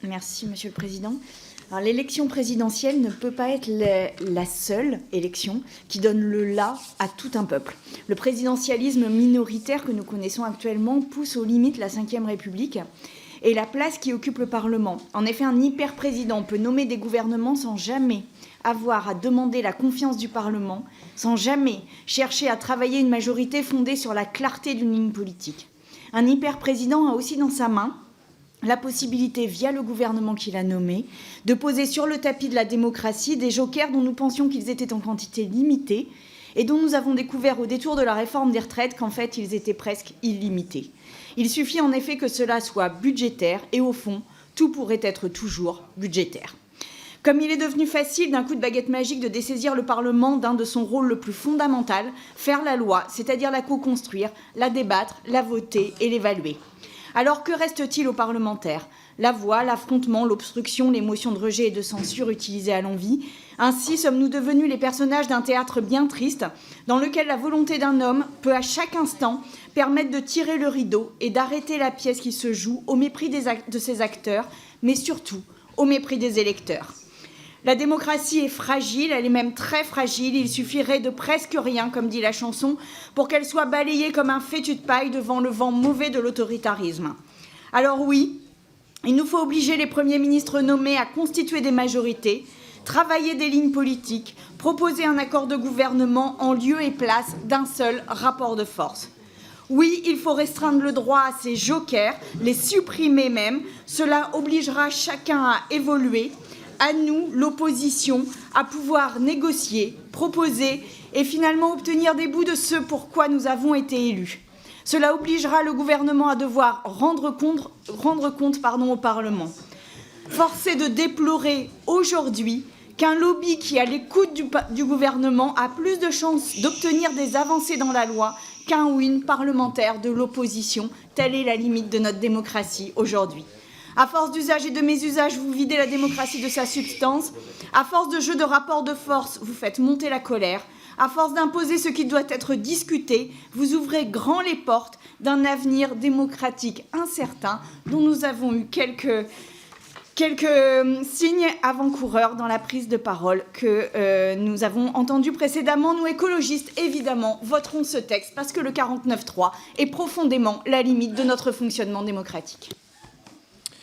Merci, Monsieur le Président. L'élection présidentielle ne peut pas être la seule élection qui donne le là à tout un peuple. Le présidentialisme minoritaire que nous connaissons actuellement pousse aux limites la Ve République et la place qui occupe le Parlement. En effet, un hyper-président peut nommer des gouvernements sans jamais avoir à demander la confiance du Parlement, sans jamais chercher à travailler une majorité fondée sur la clarté d'une ligne politique. Un hyper-président a aussi dans sa main la possibilité, via le gouvernement qu'il a nommé, de poser sur le tapis de la démocratie des jokers dont nous pensions qu'ils étaient en quantité limitée et dont nous avons découvert au détour de la réforme des retraites qu'en fait, ils étaient presque illimités. Il suffit en effet que cela soit budgétaire et au fond, tout pourrait être toujours budgétaire. Comme il est devenu facile d'un coup de baguette magique de dessaisir le Parlement d'un de son rôle le plus fondamental, faire la loi, c'est-à-dire la co-construire, la débattre, la voter et l'évaluer. Alors que reste-t-il aux parlementaires? La voix, l'affrontement, l'obstruction, les motions de rejet et de censure utilisées à l'envi. Ainsi sommes-nous devenus les personnages d'un théâtre bien triste, dans lequel la volonté d'un homme peut à chaque instant permettre de tirer le rideau et d'arrêter la pièce qui se joue au mépris de ses acteurs, mais surtout au mépris des électeurs. La démocratie est fragile, elle est même très fragile, il suffirait de presque rien, comme dit la chanson, pour qu'elle soit balayée comme un fétu de paille devant le vent mauvais de l'autoritarisme. Alors oui, il nous faut obliger les premiers ministres nommés à constituer des majorités, travailler des lignes politiques, proposer un accord de gouvernement en lieu et place d'un seul rapport de force. Oui, il faut restreindre le droit à ces jokers, les supprimer même, cela obligera chacun à évoluer, à nous, l'opposition, à pouvoir négocier, proposer et finalement obtenir des bouts de ce pourquoi nous avons été élus. Cela obligera le gouvernement à devoir rendre compte au Parlement. Force est de déplorer aujourd'hui qu'un lobby qui, à l'écoute du gouvernement, a plus de chances d'obtenir des avancées dans la loi qu'un ou une parlementaire de l'opposition. Telle est la limite de notre démocratie aujourd'hui. À force d'usage et de mésusage, vous videz la démocratie de sa substance. À force de jeu de rapports de force, vous faites monter la colère. À force d'imposer ce qui doit être discuté, vous ouvrez grand les portes d'un avenir démocratique incertain dont nous avons eu quelques signes avant-coureurs dans la prise de parole que nous avons entendu précédemment. Nous, écologistes, évidemment, voterons ce texte parce que le 49.3 est profondément la limite de notre fonctionnement démocratique.